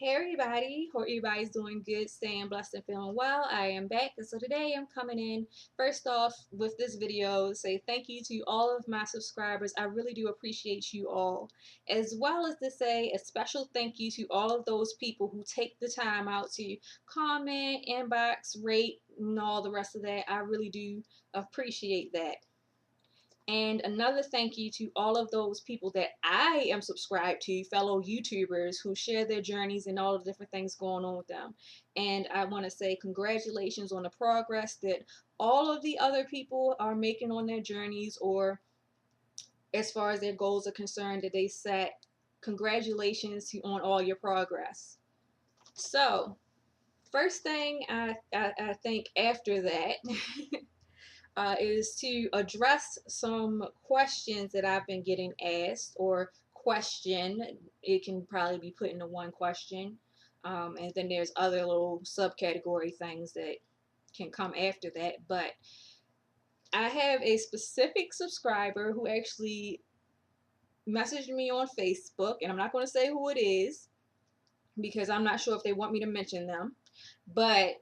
Hey everybody, hope everybody's doing good, staying blessed and feeling well. I am back, and so today I'm coming in first off with this video to say thank you to all of my subscribers. I really do appreciate you all, as well as to say a special thank you to all of those people who take the time out to comment, inbox, rate, and all the rest of that. I really do appreciate that. And another thank you to all of those people that I am subscribed to, fellow YouTubers who share their journeys and all the different things going on with them. And I want to say congratulations on the progress that all of the other people are making on their journeys, or as far as their goals are concerned that they set. Congratulations on all your progress. So, first thing I think after that is to address some questions that I've been getting asked, or question. It can probably be put into one question. And then there's other little subcategory things that can come after that. But I have a specific subscriber who actually messaged me on Facebook, and I'm not going to say who it is because I'm not sure if they want me to mention them. But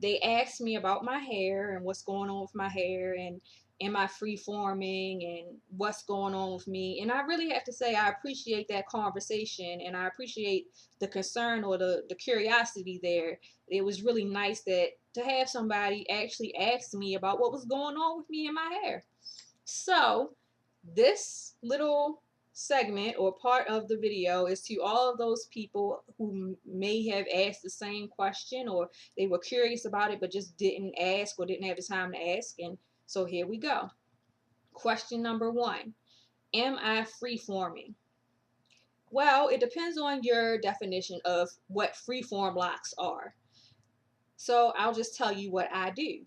they asked me about my hair and what's going on with my hair, and am I free forming and what's going on with me. And I really have to say I appreciate that conversation, and I appreciate the concern or the curiosity there. It was really nice that to have somebody actually ask me about what was going on with me and my hair. So this little segment or part of the video is to all of those people who may have asked the same question, or they were curious about it but just didn't ask or didn't have the time to ask. And so here we go. Question number one: am I free forming? Well, it depends on your definition of what freeform locks are. So I'll just tell you what I do.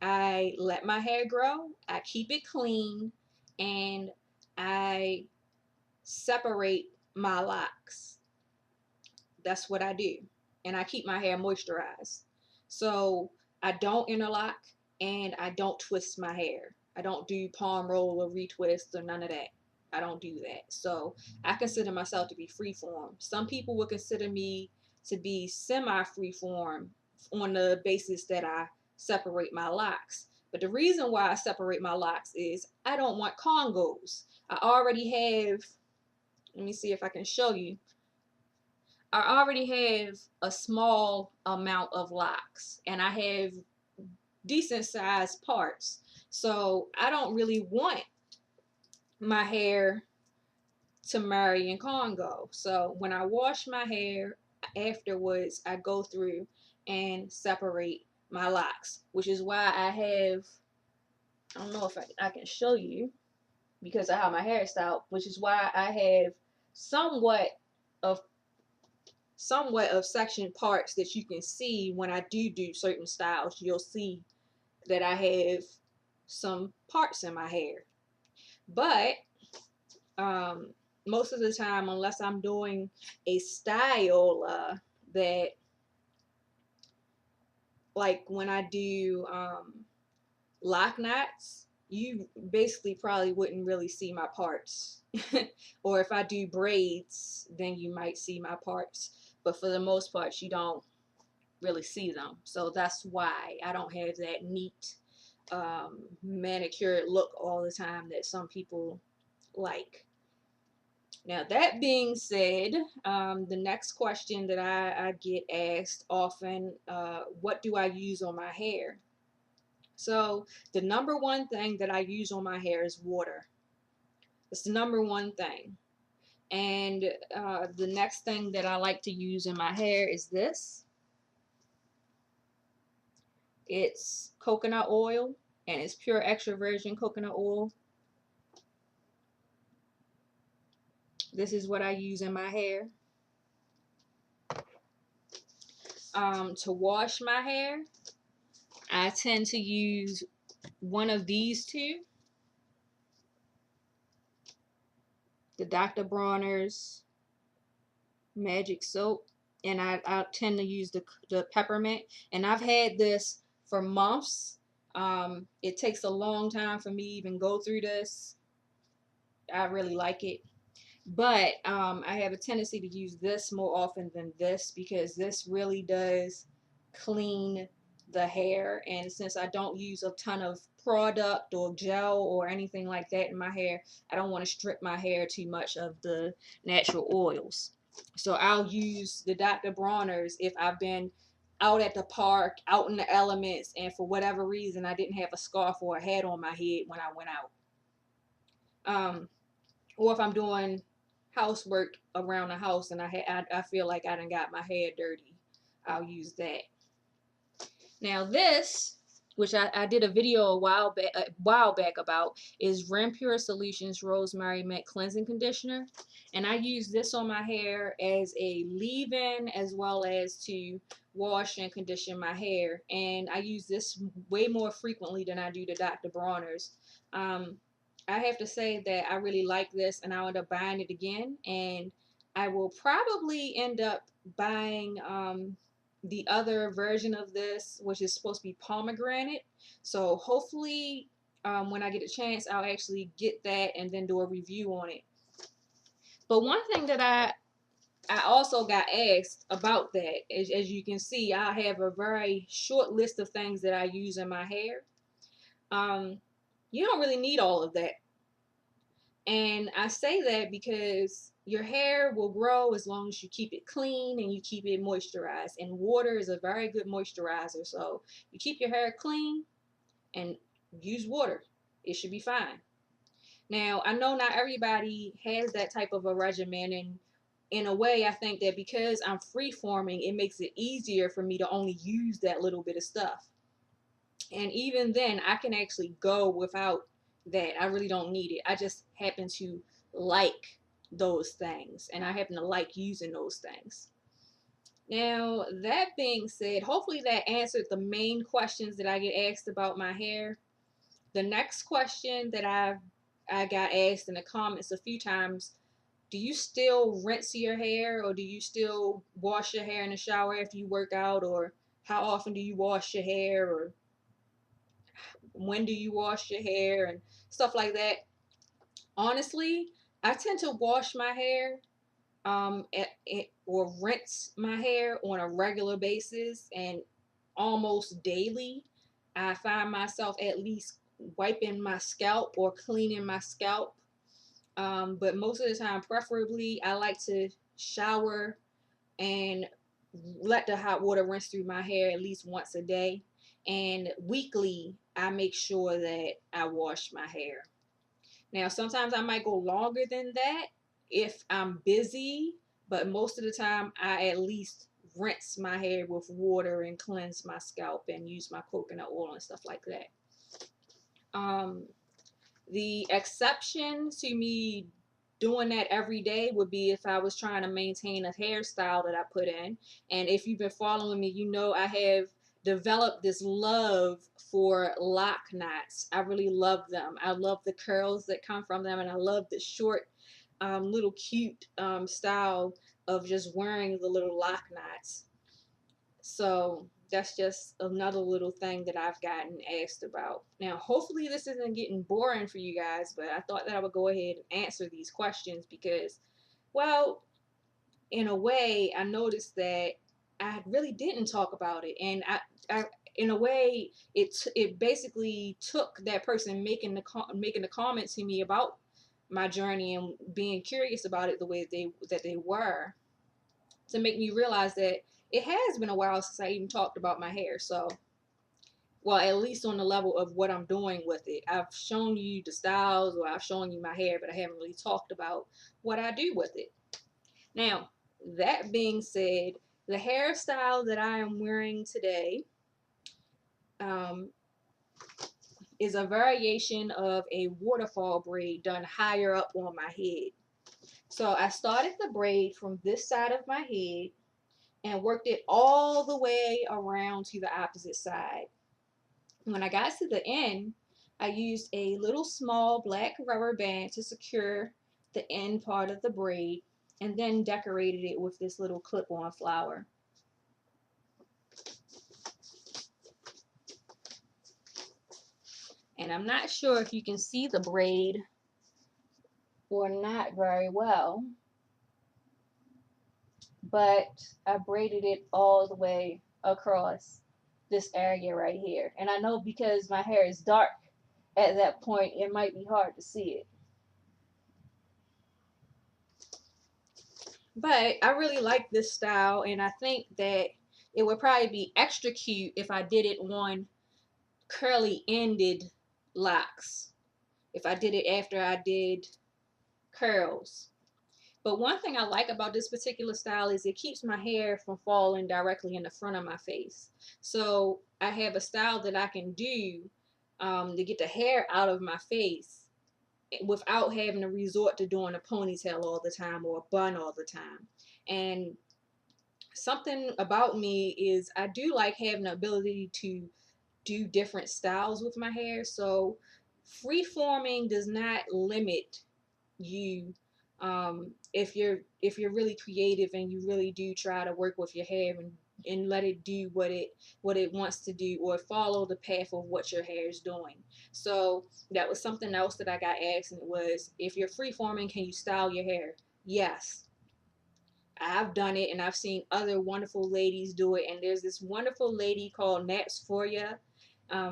I let my hair grow, I keep it clean, and I separate my locks. That's what I do. And I keep my hair moisturized. So I don't interlock and I don't twist my hair. I don't do palm roll or retwist or none of that. I don't do that. So I consider myself to be freeform. Some people would consider me to be semi-freeform on the basis that I separate my locks. But the reason why I separate my locks is I don't want congos. I already have, let me see if I can show you. I already have a small amount of locks, and I have decent sized parts. So I don't really want my hair to marry in Congo. So when I wash my hair afterwards, I go through and separate my locks, which is why I have, I don't know if I can show you because I have my hairstyle, which is why I have somewhat of section parts that you can see. When I do certain styles, you'll see that I have some parts in my hair. But most of the time, unless I'm doing a style that, like when I do lock knots, you basically probably wouldn't really see my parts. Or if I do braids, then you might see my parts. But for the most part, you don't really see them. So that's why I don't have that neat manicured look all the time that some people like. Now, that being said, the next question that I get asked often, what do I use on my hair? So the number one thing that I use on my hair is water. It's the number one thing. And the next thing that I like to use in my hair is this. It's coconut oil, and it's pure extra virgin coconut oil. This is what I use in my hair. To wash my hair, I tend to use one of these two, the Dr. Bronner's Magic Soap, and I tend to use the peppermint. And I've had this for months. It takes a long time for me to even go through this. I really like it. But I have a tendency to use this more often than this because this really does clean the hair. And since I don't use a ton of product or gel or anything like that in my hair, I don't want to strip my hair too much of the natural oils. So I'll use the Dr. Bronner's if I've been out at the park, out in the elements, and for whatever reason I didn't have a scarf or a hat on my head when I went out. Or if I'm doing housework around the house and I feel like I done got my hair dirty, I'll use that. Now this, which I did a video a while back about, is Rampure Solutions Rosemary Mint Cleansing Conditioner. And I use this on my hair as a leave-in as well as to wash and condition my hair. And I use this way more frequently than I do the Dr. Bronner's. I have to say that I really like this and I'll end up buying it again. And I will probably end up buying the other version of this, which is supposed to be pomegranate. So hopefully when I get a chance, I'll actually get that and then do a review on it. But one thing that I also got asked about that, as you can see, I have a very short list of things that I use in my hair. You don't really need all of that. And I say that because your hair will grow as long as you keep it clean and you keep it moisturized. And water is a very good moisturizer. So you keep your hair clean and use water. It should be fine. Now, I know not everybody has that type of a regimen. And in a way, I think that because I'm free forming, it makes it easier for me to only use that little bit of stuff. And even then, I can actually go without that. I really don't need it. I just happen to like those things, and I happen to like using those things. Now, that being said, hopefully that answered the main questions that I get asked about my hair. The next question that I got asked in the comments a few times, do you still rinse your hair, or do you still wash your hair in the shower after you work out, or how often do you wash your hair, or when do you wash your hair and stuff like that. Honestly, I tend to wash my hair or rinse my hair on a regular basis and almost daily. I find myself at least wiping my scalp or cleaning my scalp. But most of the time, preferably, I like to shower and let the hot water rinse through my hair at least once a day. And weekly, I make sure that I wash my hair. Now, sometimes I might go longer than that if I'm busy, but most of the time, I at least rinse my hair with water and cleanse my scalp and use my coconut oil and stuff like that. The exception to me doing that every day would be if I was trying to maintain a hairstyle that I put in. And if you've been following me, you know I have developed this love for lock knots. I really love them. I love the curls that come from them, and I love the short, little cute style of just wearing the little lock knots. So that's just another little thing that I've gotten asked about. Now, hopefully this isn't getting boring for you guys, but I thought that I would go ahead and answer these questions because, well, in a way, I noticed that I really didn't talk about it. And in a way, it basically took that person making the comment to me about my journey and being curious about it the way that they were, to make me realize that it has been a while since I even talked about my hair. So, well, at least on the level of what I'm doing with it. I've shown you the styles, or I've shown you my hair, but I haven't really talked about what I do with it. Now, that being said, the hairstyle that I am wearing today um, is a variation of a waterfall braid done higher up on my head. So I started the braid from this side of my head and worked it all the way around to the opposite side. When I got to the end, I used a little small black rubber band to secure the end part of the braid and then decorated it with this little clip-on flower. And I'm not sure if you can see the braid or not very well, but I braided it all the way across this area right here. And I know because my hair is dark at that point, it might be hard to see it. But I really like this style, and I think that it would probably be extra cute if I did it on curly ended locks. If I did it after I did curls. But one thing I like about this particular style is it keeps my hair from falling directly in the front of my face. So I have a style that I can do to get the hair out of my face without having to resort to doing a ponytail all the time or a bun all the time. And something about me is I do like having the ability to do different styles with my hair. So free forming does not limit you if you're really creative and you really do try to work with your hair and let it do what it wants to do or follow the path of what your hair is doing. So that was something else that I got asked, and it was, if you're free forming, can you style your hair? Yes, I've done it, and I've seen other wonderful ladies do it. And there's this wonderful lady called Naps For Ya.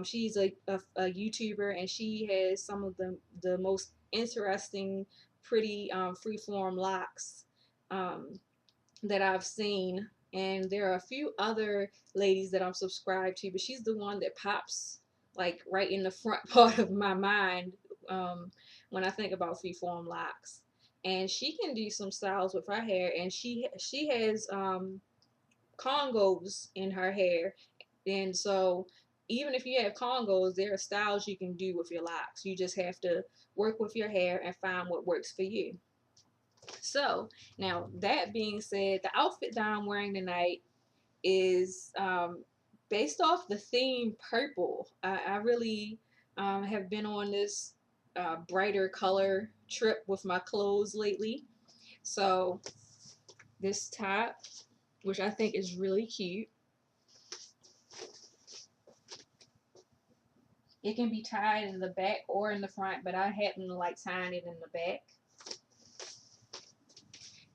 She's a YouTuber, and she has some of the most interesting, pretty freeform locks that I've seen. And there are a few other ladies that I'm subscribed to, but she's the one that pops like right in the front part of my mind when I think about freeform locks. And she can do some styles with her hair, and she has congos in her hair, and so even if you have congos, there are styles you can do with your locks. You just have to work with your hair and find what works for you. So now, that being said, the outfit that I'm wearing tonight is based off the theme purple. I really have been on this brighter color trip with my clothes lately. So this top, which I think is really cute, it can be tied in the back or in the front, but I happen to like tying it in the back.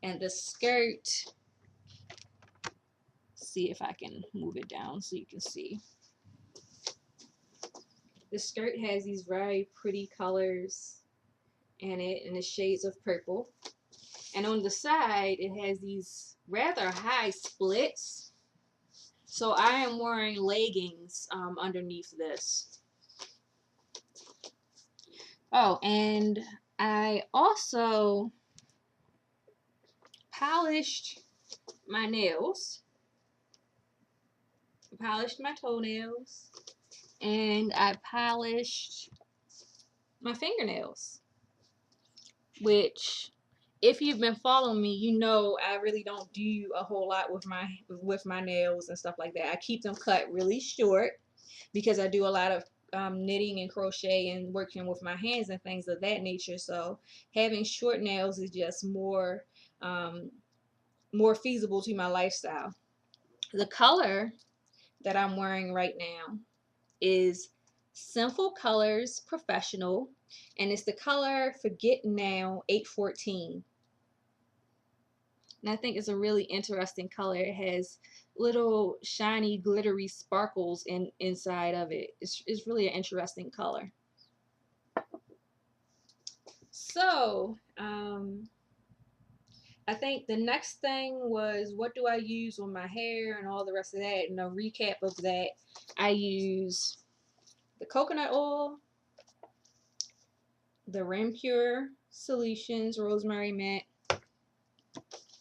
And the skirt, see if I can move it down so you can see. The skirt has these very pretty colors in it, in the shades of purple. And on the side, it has these rather high splits. So I am wearing leggings underneath this. Oh, and I also polished my nails. Polished my toenails. And I polished my fingernails. Which, if you've been following me, you know I really don't do a whole lot with my nails and stuff like that. I keep them cut really short because I do a lot of knitting and crochet and working with my hands and things of that nature. So having short nails is just more feasible to my lifestyle. The color that I'm wearing right now is Sinful Colors Professional, and it's the color Forget Now 814. And I think it's a really interesting color. It has little shiny glittery sparkles inside of it. It's really an interesting color. So I think the next thing was, what do I use on my hair and all the rest of that. And a recap of that, I use the coconut oil, the Rampure Solutions Rosemary Mint,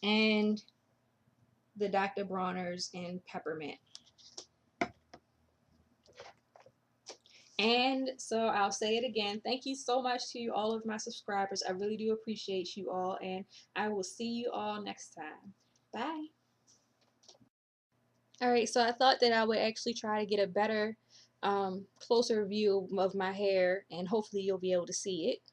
and the Dr. Bronner's and Peppermint. And so I'll say it again. Thank you so much to all of my subscribers. I really do appreciate you all, and I will see you all next time. Bye. Alright, so I thought that I would actually try to get a better, closer view of my hair, and hopefully you'll be able to see it.